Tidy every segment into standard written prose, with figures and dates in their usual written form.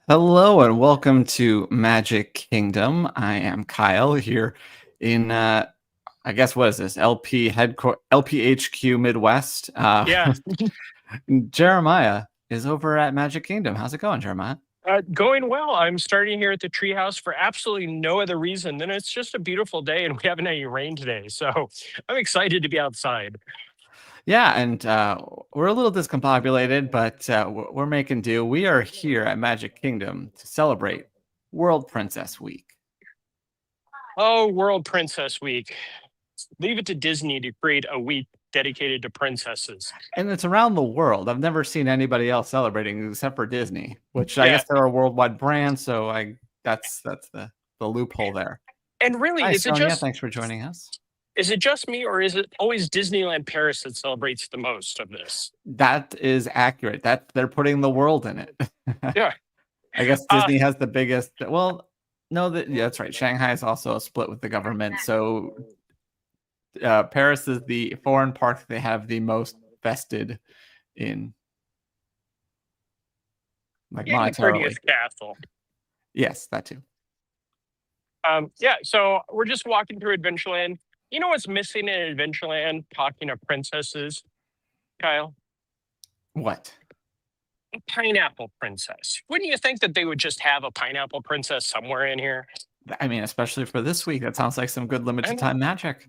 Hello and welcome to Magic Kingdom. I am Kyle here in I guess what is this? LPHQ Midwest. Yeah, Jeremiah is over at Magic Kingdom. How's it going, Jeremiah? going well. I'm starting here at the treehouse for absolutely no other reason than it's just a beautiful day and we haven't had any rain today. So I'm excited to be outside. Yeah, and we're a little discombobulated, but we're making do. We are here at Magic Kingdom to celebrate World Princess Week. Oh, World Princess Week. Leave it to Disney to create a week dedicated to princesses. And it's around the world. I've never seen anybody else celebrating except for Disney, which I Yeah. guess they're a worldwide brand. So that's the loophole there. And really, Hi, Sonia. Thanks for joining us. is it just me or is it always Disneyland Paris that celebrates the most of this? That is accurate. That they're putting the world in it. Yeah. I guess Uh, Disney has the biggest. Well, no, that's right. Shanghai is also a split with the government. So Paris is the foreign park they have the most vested in, like and the monetarily. prettiest castle. Yes, that too. Yeah, so we're just walking through Adventureland. You know what's missing in Adventureland, talking of princesses, Kyle? What? A pineapple princess. Wouldn't you think that they would just have a pineapple princess somewhere in here? I mean, especially for this week, that sounds like some good limited And time magic.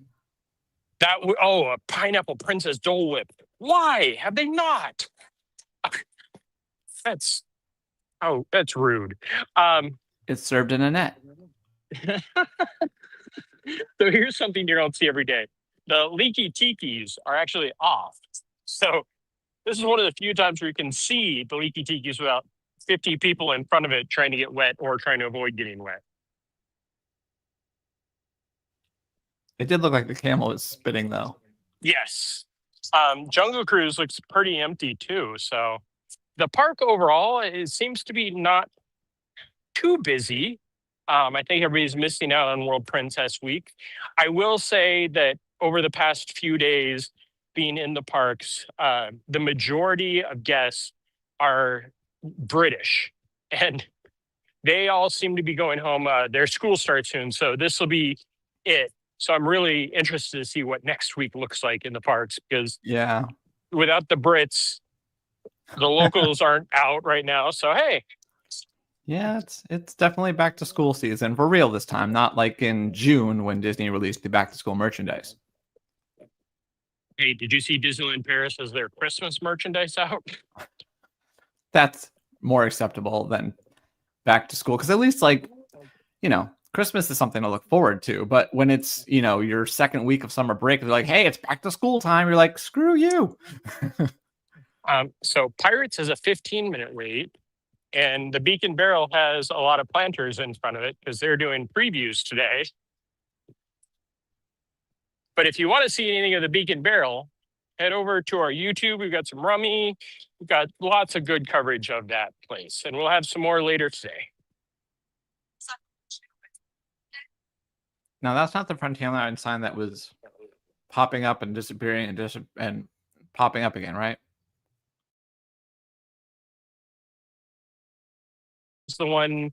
a pineapple princess Dole Whip. Why have they not? That's that's rude. Um, It's served in a net. so here's something you don't see every day. The leaky tikis are actually off. So this is one of the few times where you can see the leaky tikis without 50 people in front of it trying to get wet or trying to avoid getting wet. It did look like the camel is spitting, though. Yes. Jungle Cruise looks pretty empty too. So the park overall, it seems to be not too busy. I think everybody's missing out on World Princess Week. I will say that over the past few days, being in the parks, the majority of guests are British, and they all seem to be going home. Their school starts soon, so this will be it. So I'm really interested to see what next week looks like in the parks because Yeah. without the Brits, the locals aren't out right now. So hey, Yeah, it's definitely back to school season for real this time, not like in June when Disney released the back to school merchandise. hey, did you see Disneyland Paris as their Christmas merchandise out? That's more acceptable than back to school because at least Christmas is something to look forward to. But when it's your second week of summer break, they're like, "Hey, it's back to school time." You're like, "Screw you." So Pirates has a 15-minute wait, and the Beacon Barrel has a lot of planters in front of it because they're doing previews today. But if you want to see anything of the Beacon Barrel, head over to our YouTube. We've got some Rummy. We've got lots of good coverage of that place, and we'll have some more later today. Now that's not the Frontierland sign that was popping up and disappearing and popping up again, right? It's the one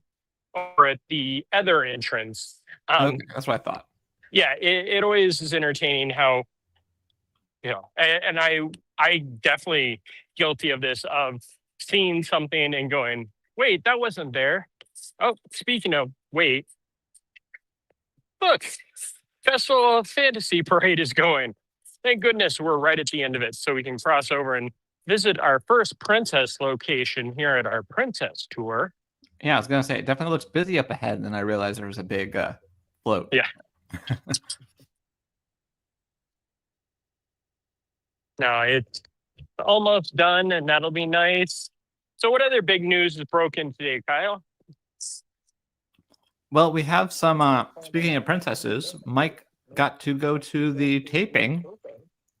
over at the other entrance. Okay, that's what I thought. Yeah, it always is entertaining how, and I definitely guilty of this, of seeing something and going, wait, that wasn't there. Oh, speaking of wait, look, Festival of Fantasy Parade is going. Thank goodness we're right at the end of it so we can cross over and visit our first princess location here at our princess tour. Yeah, I was gonna say it definitely looks busy up ahead, and then I realized there was a big float. Yeah. No, it's almost done, and that'll be nice. So, what other big news is broken today, Kyle? Well, we have some. Speaking of princesses, Mike got to go to the taping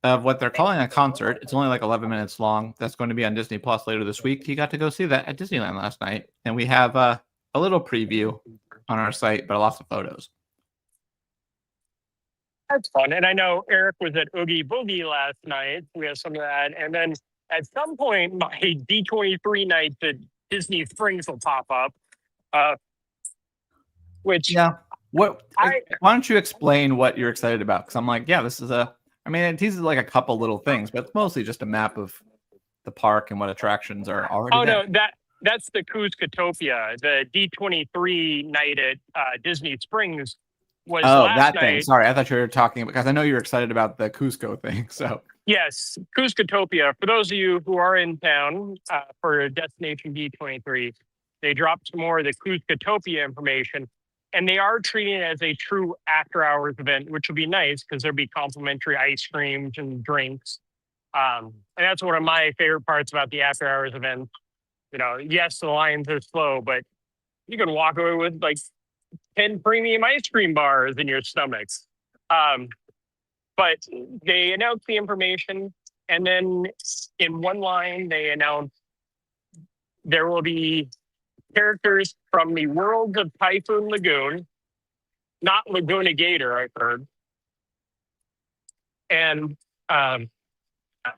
of what they're calling a concert. It's only like 11 minutes long. That's going to be on Disney Plus later this week. He got to go see that at Disneyland last night, and we have a little preview on our site, but lots of photos. That's fun. And I know Eric was at Oogie Boogie last night. We have some of that. And then at some point, my D23 nights at Disney Springs will pop up, uh, which Yeah. What? I Why don't you explain what you're excited about? Because I'm like, yeah, this is a. I mean, it teases like a couple little things, but it's mostly just a map of the park and what attractions are already oh there. no, that's the Cuscatopia. The D23 night at Disney Springs was Oh, last that thing. night. Sorry, I thought you were talking because I know you're excited about the Cusco thing. So Yes, Cuscatopia. For those of you who are in town for Destination D23, they dropped some more of the Cuscatopia information, and they are treating it as a true after-hours event, which will be nice because there'll be complimentary ice creams and drinks. And that's one of my favorite parts about the after-hours event. You know, yes, the lines are slow, but you can walk away with like 10 premium ice cream bars in your stomach. Um, but they announced the information, and then in one line, they announced there will be characters from the world of Typhoon Lagoon, not Laguna Gator, I've heard. And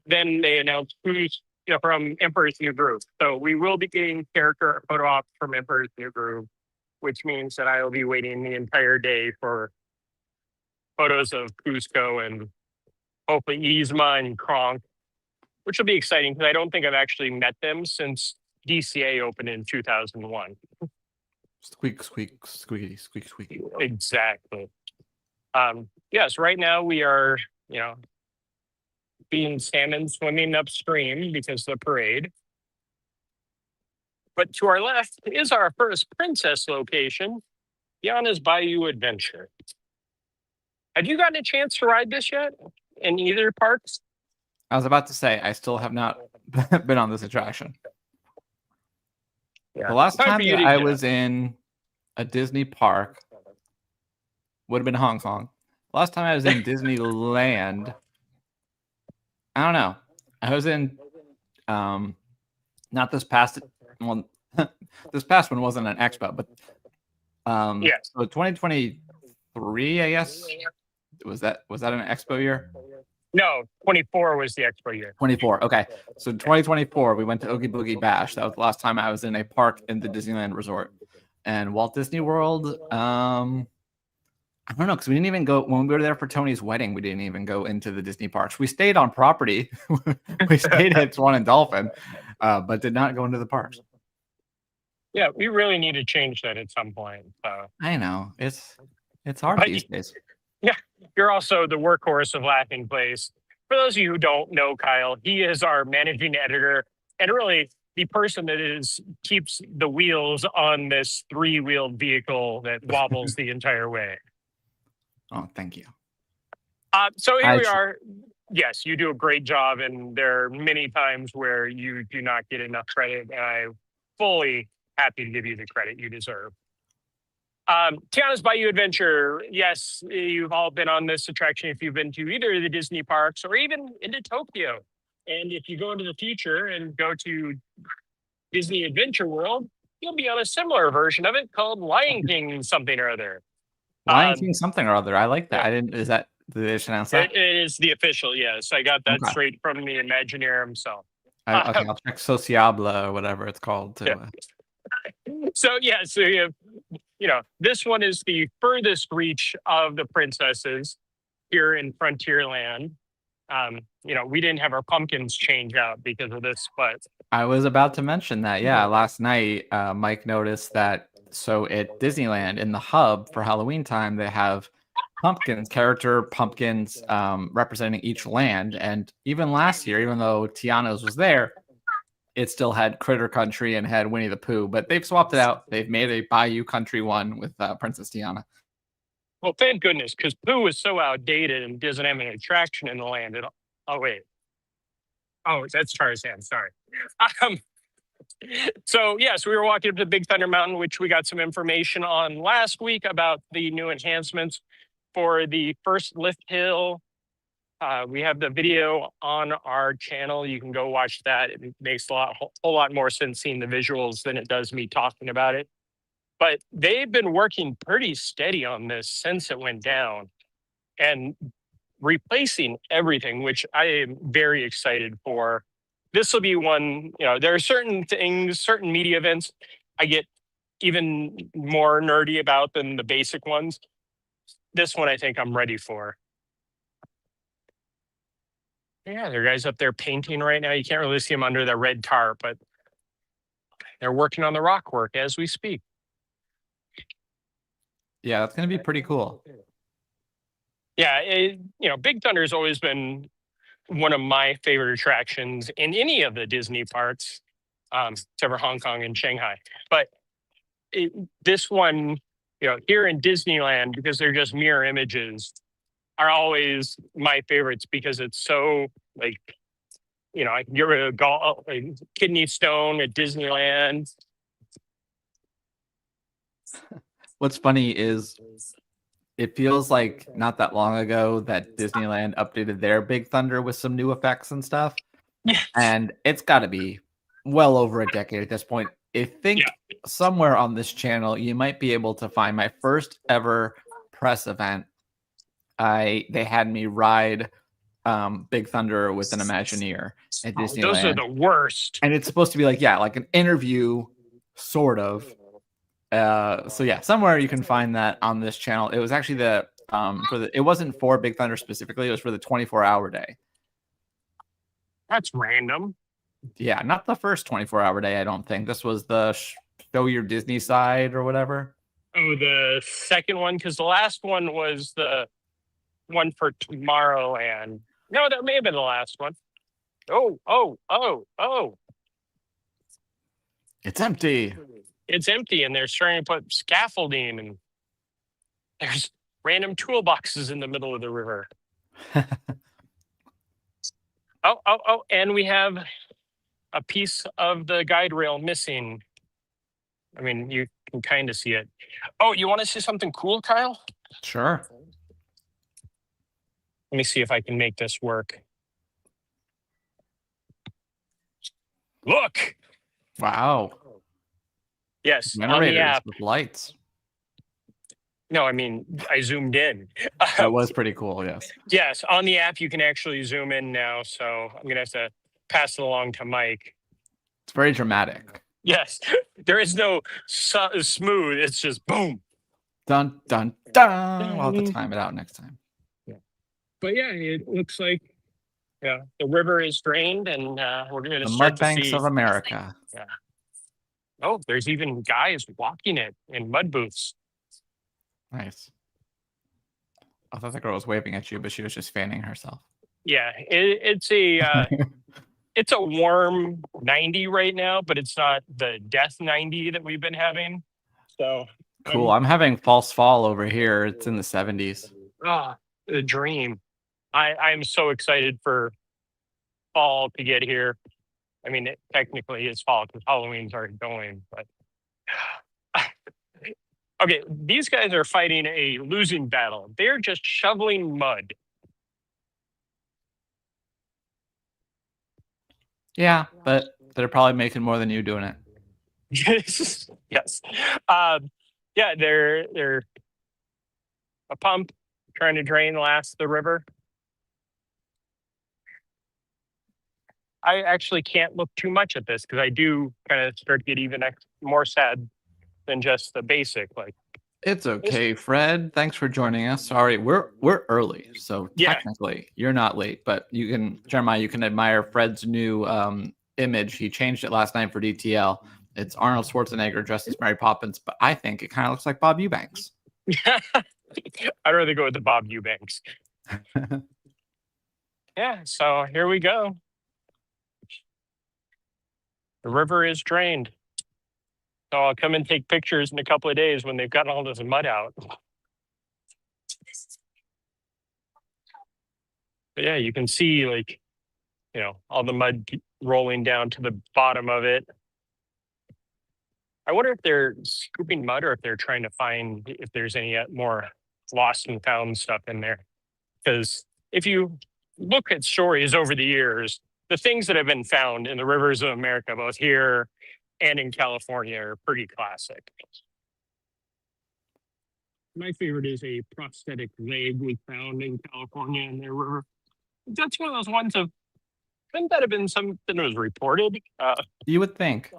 then they announced who's from Emperor's New Groove. So we will be getting character photo ops from Emperor's New Groove, which means that I will be waiting the entire day for photos of Cusco and hopefully Yzma and Kronk, which will be exciting because I don't think I've actually met them since DCA opened in 2001. squeak, squeak, squeaky, squeak, squeaky. Exactly. Yes, right now we are, being salmon swimming upstream because of the parade. But to our left is our first princess location, Tiana's Bayou Adventure. Have you gotten a chance to ride this yet in either parks? I was about to say I still have not been on this attraction. Yeah. The last Time time for you that to I get was in a Disney park would have been Hong Kong. Last time I was in Disneyland, I don't know. I was in not this past one. This past one wasn't an expo, but Yes. so 2023, I guess. Was that an expo year? No, 24 was the expo year. 24. Okay. So 2024, we went to Oogie Boogie Bash. That was the last time I was in a park in the Disneyland Resort. And Walt Disney World, I don't know, because we didn't even go when we were there for Tony's wedding. We didn't even go into the Disney parks. We stayed on property. We stayed at Swan and Dolphin, but did not go into the parks. Yeah, we really need to change that at some point. I know it's hard these days. Yeah, you're also the workhorse of Laughing Place. For those of you who don't know Kyle, he is our managing editor and really the person that keeps the wheels on this 3-wheeled vehicle that wobbles the entire way. Oh, thank you. So here we are. Yes, you do a great job, and there are many times where you do not get enough credit, and I'm fully happy to give you the credit you deserve. Tiana's Bayou Adventure. Yes, you've all been on this attraction if you've been to either of the Disney parks or even into Tokyo. And if you go into the future and go to Disney Adventure World, you'll be on a similar version of it called Lion King something or other. Lion King something or other. I like that. Yeah. I didn't. Is that did they announce that? It is the official. Yes, I got that straight from the Imagineer himself. Okay, I'll check Sociable or whatever it's called. So you have, this one is the furthest reach of the princesses here in Frontierland. We didn't have our pumpkins change out because of this, but I was about to mention that. Yeah, last night, Mike noticed that. So at Disneyland in the hub for Halloween time, they have character pumpkins representing each land. And even last year, even though Tiana's was there, it still had Critter Country and had Winnie the Pooh. But they've swapped it out. They've made a Bayou Country one with Princess Tiana. Well, thank goodness, because Pooh is so outdated and doesn't have an attraction in the land at all. Oh, wait. Oh, that's Tarzan. Sorry. So we were walking up to Big Thunder Mountain, which we got some information on last week about the new enhancements for the first lift hill. We have the video on our channel. You can go watch that. It makes a whole lot more sense seeing the visuals than it does me talking about it. But they've been working pretty steady on this since it went down and replacing everything, which I am very excited for. this will be one. There are certain things, certain media events I get even more nerdy about than the basic ones. This one I think I'm ready for. Yeah, there are guys up there painting right now. You can't really see them under the red tarp, but they're working on the rock work as we speak. Yeah, that's going to be pretty cool. Yeah, Big Thunder has always been one of my favorite attractions in any of the Disney parks, except for Hong Kong and Shanghai. But this one, here in Disneyland, because they're just mirror images, are always my favorites because it's so like, I can get rid of kidney stone at Disneyland. What's funny is it feels like not that long ago that Disneyland updated their Big Thunder with some new effects and stuff. Yes. And it's got to be well over a decade at this point. I think somewhere on this channel, you might be able to find my first ever press event. They had me ride Big Thunder with an Imagineer at Disneyland. Those are the worst. And it's supposed to be like an interview, sort of. So yeah, somewhere you can find that on this channel. It was actually it wasn't for Big Thunder specifically. It was for the 24-hour day. That's random. Yeah, not the first 24-hour day. I don't think this was the show your Disney side or whatever. Oh, the second one, because the last one was the one for Tomorrowland. No, that may have been the last one. Oh. It's empty. It's empty, and they're trying to put scaffolding, and there's random toolboxes in the middle of the river. Oh, and we have a piece of the guide rail missing. I mean, you can kind of see it. Oh, you want to see something cool, Kyle? Sure. Let me see if I can make this work. Look. Wow. Yes, Generators on the app. with lights. No, I mean, I zoomed in. That was pretty cool, yes. Yes, on the app, you can actually zoom in now. So I'm going to have to pass it along to Mike. It's very dramatic. Yes, there is no smooth. It's just boom. Dun, dun, dun. We'll have to time it out next time. Yeah. But yeah, it looks like the river is drained, and we're going to start mud banks to see of America. Yeah. Oh, there's even guys walking it in mud booths. Nice. I thought the girl was waving at you, but she was just fanning herself. Yeah, it's a warm 90 right now, but it's not the death 90 that we've been having. So cool. I'm having false fall over here. It's in the 70s. The dream. I'm so excited for fall to get here. I mean, technically it's fall because Halloween's already going, but okay, these guys are fighting a losing battle. They're just shoveling mud. Yeah, but they're probably making more than you doing it. Yes. Yeah, they're a pump trying to drain the river. I actually can't look too much at this because I do kind of start to get even more sad than just the basic. Like, it's okay, Fred. Thanks for joining us. Sorry, we're early, so technically you're not late. But you can, Jeremiah, you can admire Fred's new image. He changed it last night for DTL. It's Arnold Schwarzenegger dressed as Mary Poppins, but I think it kind of looks like Bob Eubanks. I'd rather go with the Bob Eubanks. Yeah, so here we go. The river is drained. So I'll come and take pictures in a couple of days when they've gotten all this mud out. But yeah, you can see all the mud rolling down to the bottom of it. I wonder if they're scooping mud or if they're trying to find if there's any more lost and found stuff in there. Because if you look at stories over the years, the things that have been found in the rivers of America, both here and in California, are pretty classic. My favorite is a prosthetic leg we found in California in their river. That's one of those ones of Shouldn't that have been something that was reported? You would think.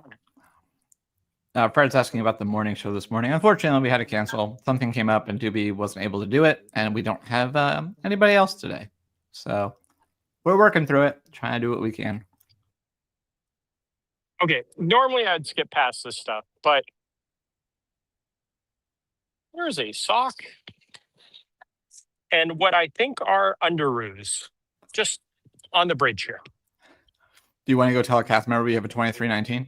Fred's asking about the morning show this morning. Unfortunately, we had to cancel. Something came up and Doobie wasn't able to do it, and we don't have anybody else today. So we're working through it, trying to do what we can. Okay, normally I'd skip past this stuff, but there's a sock and what I think are underoos just on the bridge here. Do you want to go tell a cast member we have a 2319?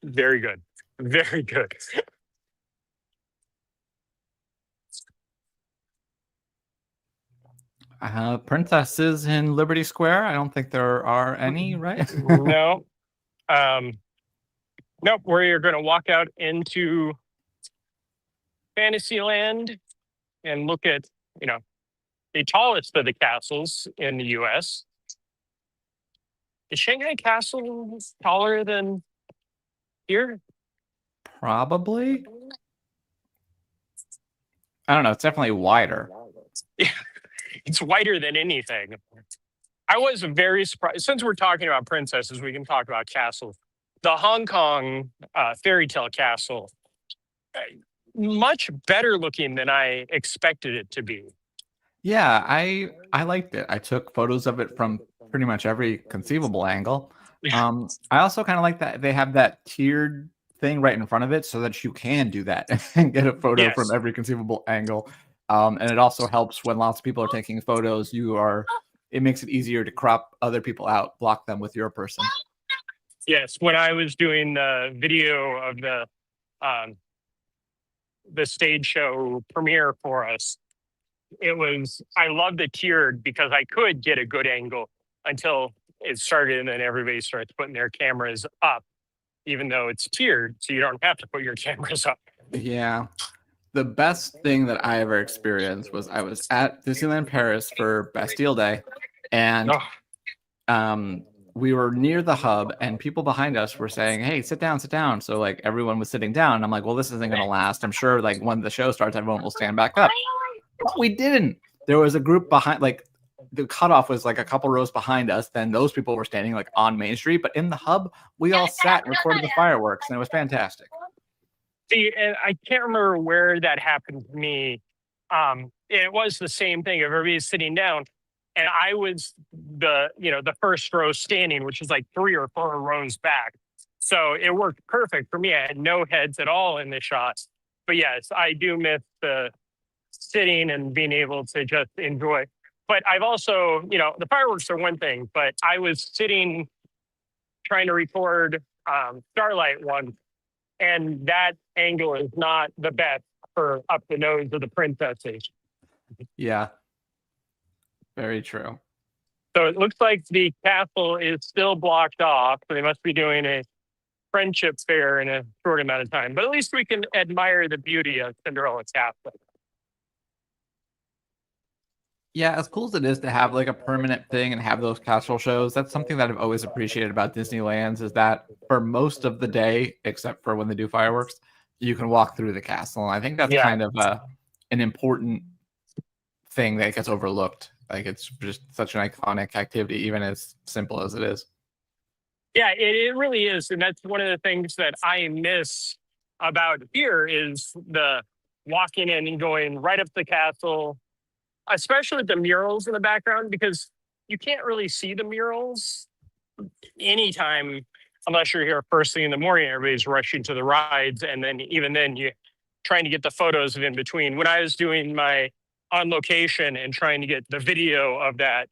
Very good. Very good. Princesses in Liberty Square? I don't think there are any, right? No. Nope. We're going to walk out into Fantasyland and look at, the tallest of the castles in the U.S. Is Shanghai Castle taller than here? Probably. I don't know. It's definitely wider. Yeah, it's wider than anything. I was very surprised. Since we're talking about princesses, we can talk about castles. The Hong Kong fairy tale castle, much better looking than I expected it to be. Yeah, I liked it. I took photos of it from pretty much every conceivable angle. I also kind of like that they have that tiered thing right in front of it so that you can do that and get a photo from every conceivable angle. And it also helps when lots of people are taking photos. It makes it easier to crop other people out, block them with your person. Yes, when I was doing the video of the stage show premiere for us, I love the tiered because I could get a good angle until it started, and then everybody starts putting their cameras up, even though it's tiered, so you don't have to put your cameras up. Yeah. The best thing that I ever experienced was I was at Disneyland Paris for Bastille Day, and we were near the hub, and people behind us were saying, "Hey, sit down, sit down." So like everyone was sitting down, and I'm like, "Well, this isn't going to last. I'm sure like when the show starts, everyone will stand back up." But we didn't. There was a group behind, like the cutoff was like a couple rows behind us. Then those people were standing like on Main Street, but in the hub, we all sat and recorded the fireworks, and it was fantastic. See, and I can't remember where that happened to me. It was the same thing. Everybody's sitting down, and I was the first row standing, which is like 3 or 4 rows back. So it worked perfect for me. I had no heads at all in the shots. But yes, I do miss the sitting and being able to just enjoy. But I've also, the fireworks are one thing, but I was sitting trying to record Starlight one, and that angle is not the best for up the nose of the princesses. Yeah, very true. So it looks like the castle is still blocked off. So they must be doing a friendship fair in a short amount of time. But at least we can admire the beauty of Cinderella Castle. Yeah, as cool as it is to have like a permanent thing and have those castle shows, that's something that I've always appreciated about Disneyland's is that for most of the day, except for when they do fireworks, you can walk through the castle. And I think that's kind of an important thing that gets overlooked. Like it's just such an iconic activity, even as simple as it is. Yeah, it really is. And that's one of the things that I miss about here is the walking in and going right up the castle, especially with the murals in the background, because you can't really see the murals anytime unless you're here first thing in the morning. Everybody's rushing to the rides. And then even then you're trying to get the photos of in between. When I was doing my on location and trying to get the video of that,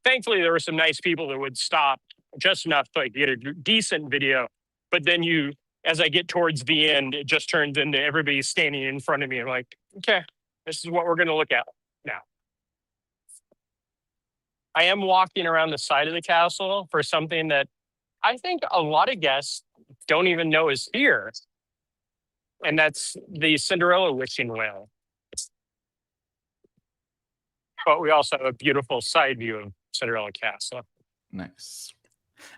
thankfully there were some nice people that would stop just enough to like, get a decent video. But then as I get towards the end, it just turns into everybody standing in front of me. I'm like, okay, this is what we're going to look at now. I am walking around the side of the castle for something that I think a lot of guests don't even know is here. And that's the Cinderella wishing well. But we also have a beautiful side view of Cinderella Castle. Nice.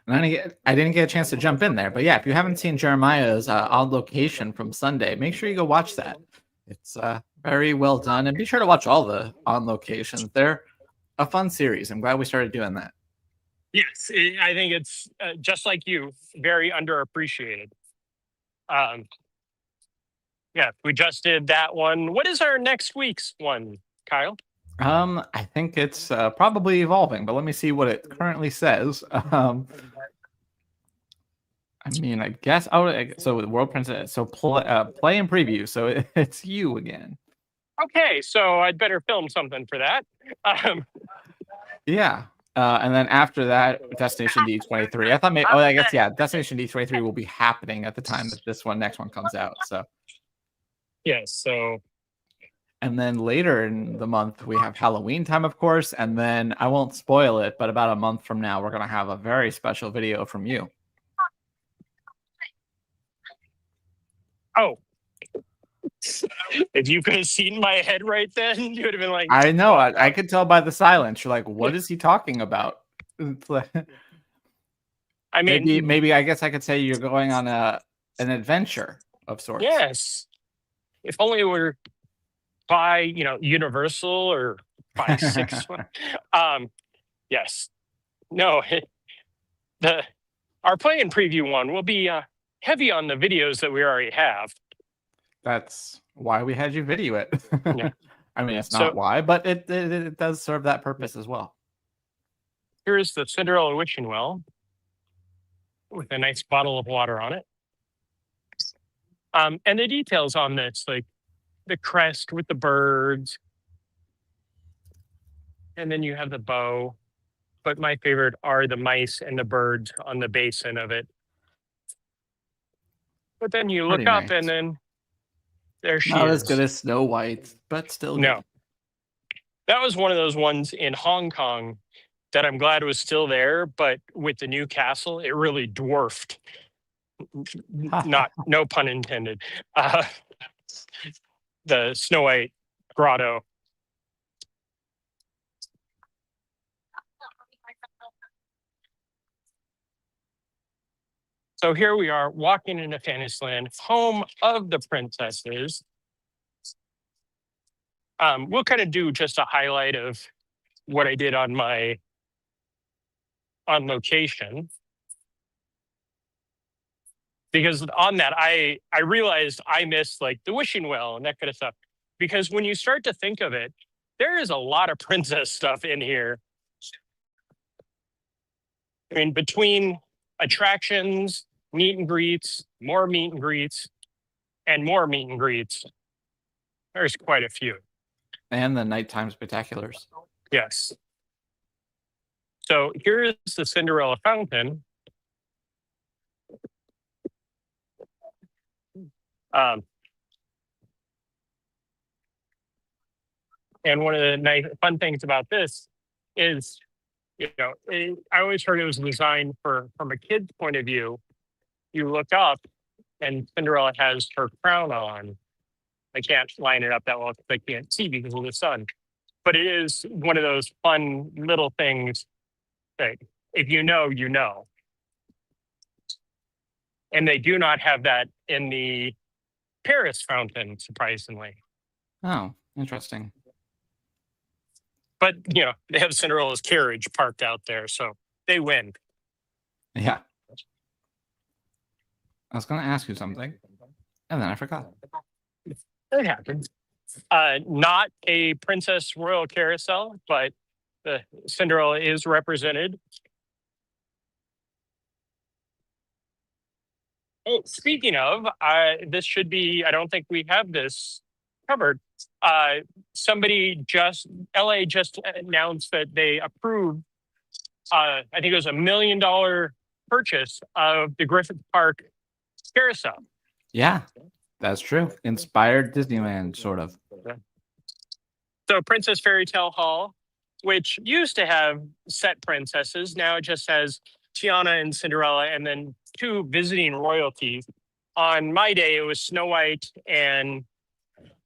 And I didn't get a chance to jump in there, but yeah, if you haven't seen Jeremiah's on location from Sunday, make sure you go watch that. It's very well done, and be sure to watch all the on locations. They're a fun series. I'm glad we started doing that. Yes, I think it's just like you, very underappreciated. Um, yeah, we just did that one. What is our next week's one, Kyle? I think it's probably evolving, but let me see what it currently says. I mean, I guess. Oh, so the World Princess. So play and preview. So it's you again. Okay, so I'd better film something for that. Yeah. And then after that, Destination D23. I thought maybe. Oh, I guess yeah. Destination D23 will be happening at the time that this next one comes out. So. Yes. So. And then later in the month, we have Halloween time, of course. And then I won't spoil it, but about a month from now, we're going to have a very special video from you. Oh. If you could have seen my head right then, you would have been like, I know. I could tell by the silence. You're like, what is he talking about? I mean, maybe I guess I could say you're going on an adventure of sorts. Yes. If only it were by, Universal or by 6. Yes. No, our play and preview one will be heavy on the videos that we already have. That's why we had you video it. Yeah. I mean, it's not why, but it does serve that purpose as well. Here's the Cinderella wishing well with a nice bottle of water on it. And the details on this, like the crest with the birds. And then you have the bow. But my favorite are the mice and the birds on the basin of it. But then you look up and then there she is. Not as good as Snow White, but still No. good. That was one of those ones in Hong Kong that I'm glad was still there, but with the new castle, it really dwarfed. No pun intended. The Snow White grotto. So here we are walking into Fantasyland, home of the princesses. We'll kind of do just a highlight of what I did on location. Because on that, I realized I missed like the wishing well and that kind of stuff. Because when you start to think of it, there is a lot of princess stuff in here. I mean, between attractions, meet and greets, more meet and greets, and more meet and greets, there's quite a few. And the nighttime spectaculars. Yes. So here's the Cinderella fountain. And one of the nice fun things about this is, I always heard it was designed from a kid's point of view. You look up and Cinderella has her crown on. I can't line it up that well because I can't see because of the sun. But it is one of those fun little things that if you know, you know. And they do not have that in the Paris fountain, surprisingly. Oh, interesting. But, they have Cinderella's carriage parked out there, so they win. Yeah. I was going to ask you something, and then I forgot. It happens. Not a Princess Royal Carousel, but the Cinderella is represented. Oh, speaking of, this should be, I don't think we have this covered. LA just announced that they approved, I think it was $1 million purchase of the Griffith Park Carousel. Yeah, that's true. Inspired Disneyland, sort of. So Princess Fairy Tale Hall, which used to have set princesses, now it just has Tiana and Cinderella and then 2 visiting royalties. On my day, it was Snow White and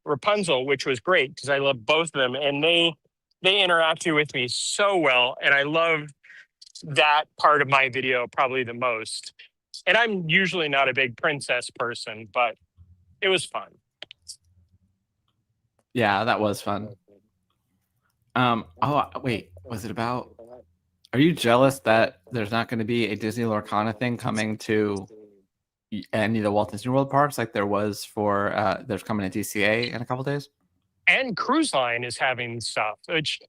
Rapunzel, which was great because I love both of them. And they interacted with me so well. And I loved that part of my video probably the most. And I'm usually not a big princess person, but it was fun. Yeah, that was fun. Oh wait, was it about? Are you jealous that there's not going to be a Disney Lorcana thing coming to any of the Walt Disney World parks like there was for there's coming to DCA in a couple days? And Cruise Line is having stuff, which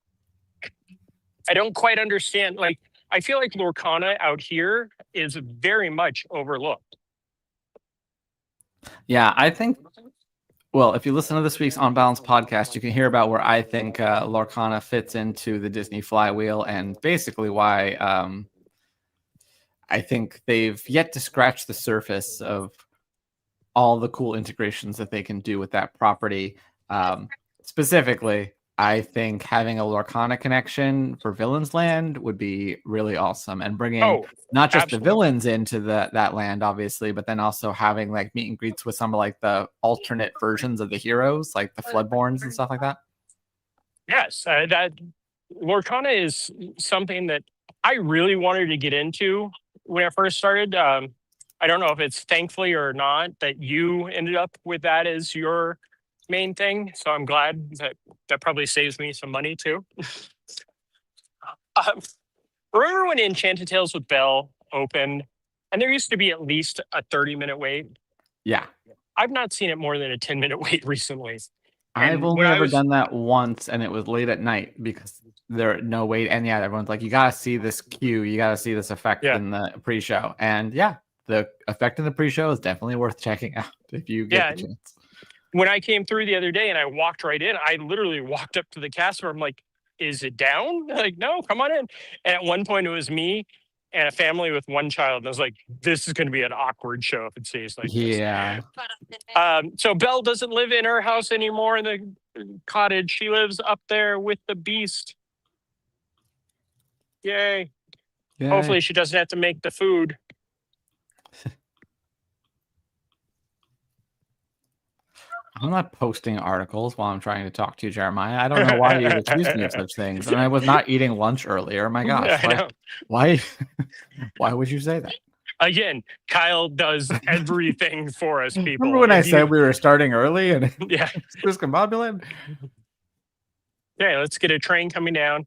I don't quite understand. Like, I feel like Lorcana out here is very much overlooked. Yeah, I think. Well, if you listen to this week's On Balance podcast, you can hear about where I think Lorcana fits into the Disney flywheel and basically why I think they've yet to scratch the surface of all the cool integrations that they can do with that property. Specifically, I think having a Lorcana connection for Villains Land would be really awesome, and bringing not just absolutely. the villains into that land, obviously, but then also having like meet and greets with some of like the alternate versions of the heroes, like the Floodborns and stuff like that. Yes, that Lorcana is something that I really wanted to get into when I first started. I don't know if it's thankfully or not that you ended up with that as your main thing. So I'm glad that probably saves me some money too. Remember when Enchanted Tales with Belle opened and there used to be at least a 30-minute wait? Yeah. I've not seen it more than a 10-minute wait recently. I've only ever done that once, and it was late at night because there no wait. And yeah, everyone's like, you gotta see this cue, you gotta see this effect in the pre-show. And yeah, the effect in the pre-show is definitely worth checking out if you get the chance. When I came through the other day and I walked right in, I literally walked up to the cast room. I'm like, is it down? They're like, no, come on in. And at one point it was me and a family with one child. And I was like, this is going to be an awkward show if it stays like this. So Belle doesn't live in her house anymore in the cottage. She lives up there with the beast. Yay. Hopefully she doesn't have to make the food. I'm not posting articles while I'm trying to talk to you, Jeremiah. I don't know why you accused me of such things. And I was not eating lunch earlier. My gosh. Why would you say that? Again, Kyle does everything for us, people. Remember when I said we were starting early and yeah, discombobulated? Yeah, let's get a train coming down.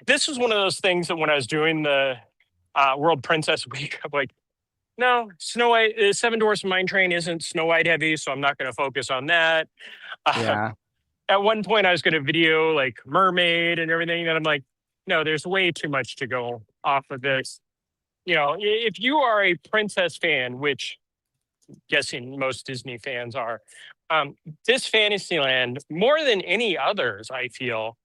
This was one of those things that when I was doing the World Princess Week, I'm like, no, Snow White, Seven Dwarfs Mine Train isn't Snow White heavy, so I'm not going to focus on that. Yeah. At one point, I was going to video like Mermaid and everything, and I'm like, no, there's way too much to go off of this. You know, if you are a princess fan, which I'm guessing most Disney fans are, this Fantasyland, more than any others, I feel,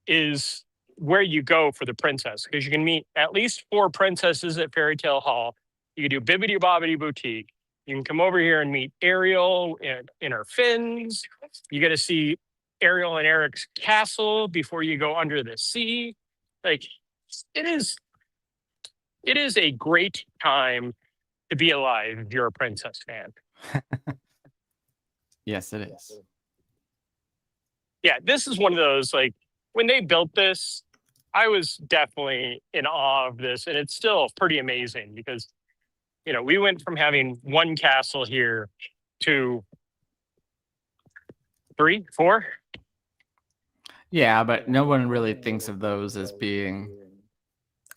is where you go for the princess, because you can meet at least 4 princesses at Fairy Tale Hall. You can do Bibbidi Bobbidi Boutique. You can come over here and meet Ariel in her fins. You get to see Ariel and Eric's castle before you go under the sea. Like, it is a great time to be alive if you're a princess fan. Yes, it is. Yeah, this is one of those, like, when they built this, I was definitely in awe of this, and it's still pretty amazing because, you know, we went from having one castle here to 3, 4. Yeah, but no one really thinks of those as being.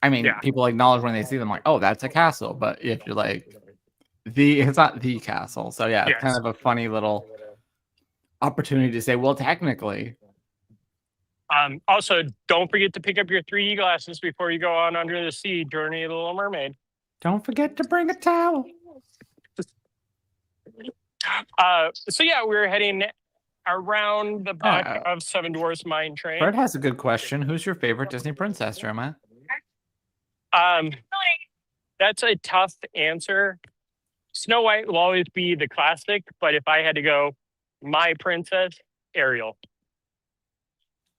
I mean, people acknowledge when they see them, like, oh, that's a castle. But if you're like, it's not the castle. So yeah, it's kind of a funny little opportunity to say, well, technically. Also, don't forget to pick up your 3D glasses before you go on Under the Sea, Journey of the Little Mermaid. Don't forget to bring a towel. So yeah, we're heading around the back of Seven Dwarfs Mine Train. Fred has a good question. Who's your favorite Disney princess, Jeremiah? That's a tough answer. Snow White will always be the classic, but if I had to go, my princess, Ariel.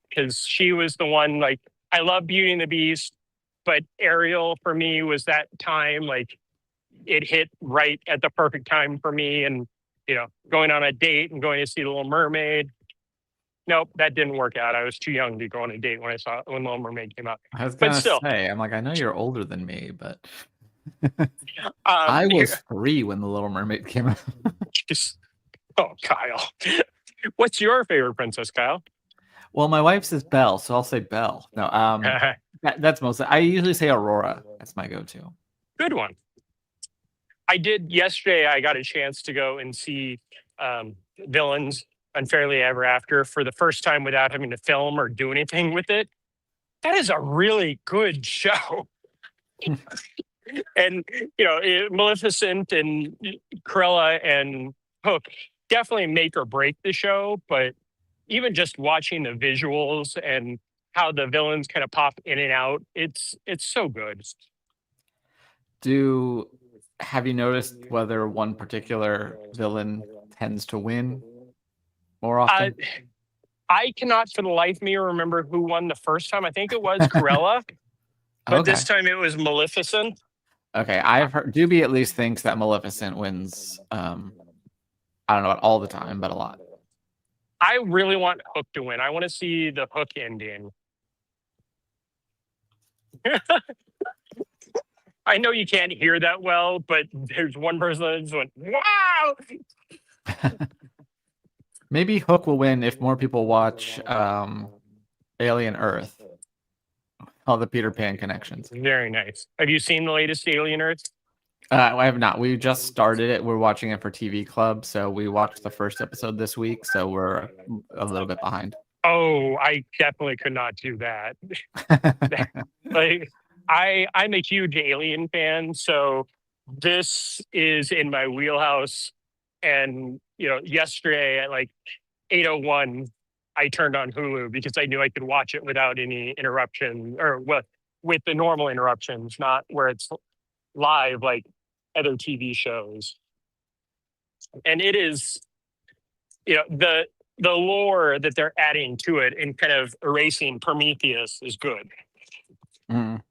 Because she was the one, like, I love Beauty and the Beast, but Ariel for me was that time, like, it hit right at the perfect time for me. And, you know, going on a date and going to see The Little Mermaid. Nope, that didn't work out. I was too young to go on a date when Little Mermaid came out. I was going to say, I'm like, I know you're older than me, but I was 3 when The Little Mermaid came out. Oh, Kyle. What's your favorite princess, Kyle? Well, my wife says Belle, so I'll say Belle. No, that's mostly. I usually say Aurora. That's my go-to. Good one. I did yesterday. I got a chance to go and see Villains Unfairly Ever After for the first time without having to film or do anything with it. That is a really good show. And Maleficent and Cruella and Hook definitely make or break the show, but even just watching the visuals and how the villains kind of pop in and out, it's so good. Have you noticed whether one particular villain tends to win more often? I cannot for the life of me remember who won the first time. I think it was Cruella, but Okay. this time it was Maleficent. Okay, I've heard Doobie at least thinks that Maleficent wins. I don't know about all the time, but a lot. I really want Hook to win. I want to see the Hook ending. I know you can't hear that well, but there's one person that just went, wow! Maybe Hook will win if more people watch Alien Earth. All the Peter Pan connections. Very nice. Have you seen the latest Alien Earth? I have not. We just started it. We're watching it for TV Club, so we watched the first episode this week, so we're a little bit behind. Oh, I definitely could not do that. Like, I'm a huge Alien fan, so this is in my wheelhouse. And yesterday at like 8:01, I turned on Hulu because I knew I could watch it without any interruption, or with the normal interruptions, not where it's live like other TV shows. And it is, the lore that they're adding to it and kind of erasing Prometheus is good. Mm.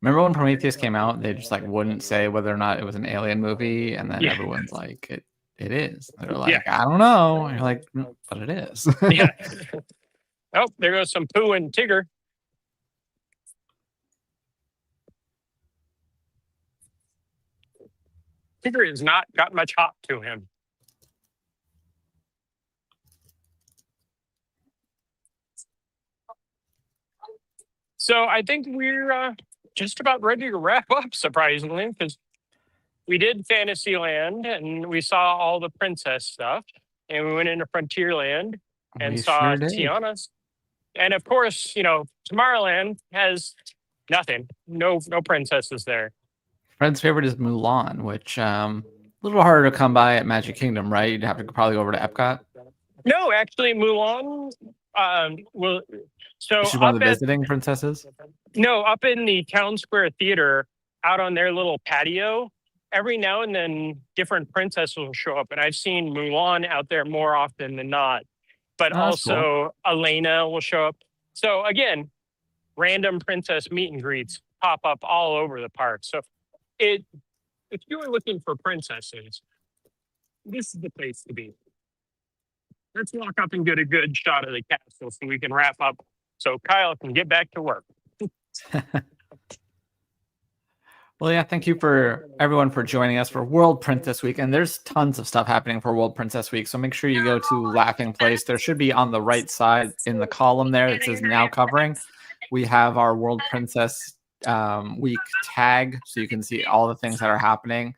Remember when Prometheus came out? They just like wouldn't say whether or not it was an alien movie, and then everyone's like, "It is." They're like, "I don't know." And you're like, "But it is." Yeah. Oh, there goes some Pooh and Tigger. Tigger has not got much hop to him. So I think we're just about ready to wrap up, surprisingly, because we did Fantasyland and we saw all the princess stuff, and we went into Frontierland and We saw sure did. Tiana's. And of course, Tomorrowland has nothing. No princesses there. Fred's favorite is Mulan, which a little harder to come by at Magic Kingdom, right? You'd have to probably go over to Epcot. No, actually, Mulan will. So She's one of the visiting princesses. No, up in the Town Square Theater, out on their little patio, every now and then different princesses will show up, and I've seen Mulan out there more often than not. But also Elena will show up. So again, random princess meet and greets pop up all over the park. So if you are looking for princesses, this is the place to be. Let's walk up and get a good shot of the castle so we can wrap up so Kyle can get back to work. Well, yeah, thank you for everyone for joining us for World Princess Week. And there's tons of stuff happening for World Princess Week. So make sure you go to Laughing Place. There should be on the right side in the column there that says now covering. We have our World Princess Week tag, so you can see all the things that are happening.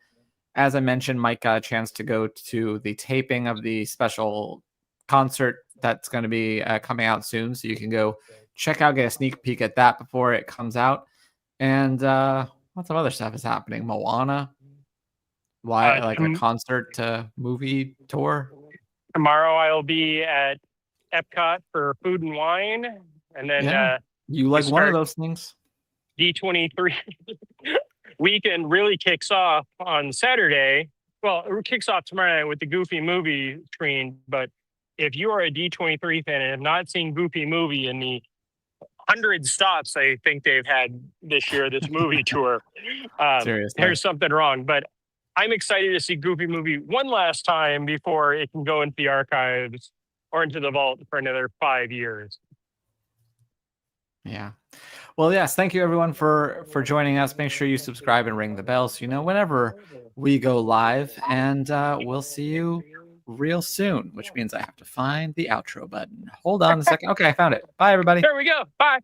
As I mentioned, Mike got a chance to go to the taping of the special concert that's going to be coming out soon. So you can go check out, get a sneak peek at that before it comes out. And lots of other stuff is happening. Moana, like a concert to movie tour. Tomorrow I'll be at Epcot for food and wine, and then you like one of those things. D23 weekend really kicks off on Saturday. Well, it kicks off tomorrow night with the Goofy movie screen. But if you are a D23 fan and have not seen Goofy movie in the 100 stops I think they've had this year, this movie tour, there's something wrong. But I'm excited to see Goofy movie one last time before it can go into the archives or into the vault for another 5 years. Yeah. Well, yes. Thank you, everyone, for joining us. Make sure you subscribe and ring the bell so you know whenever we go live. And we'll see you real soon, which means I have to find the outro button. Hold on a second. Okay, I found it. Bye, everybody. There we go. Bye.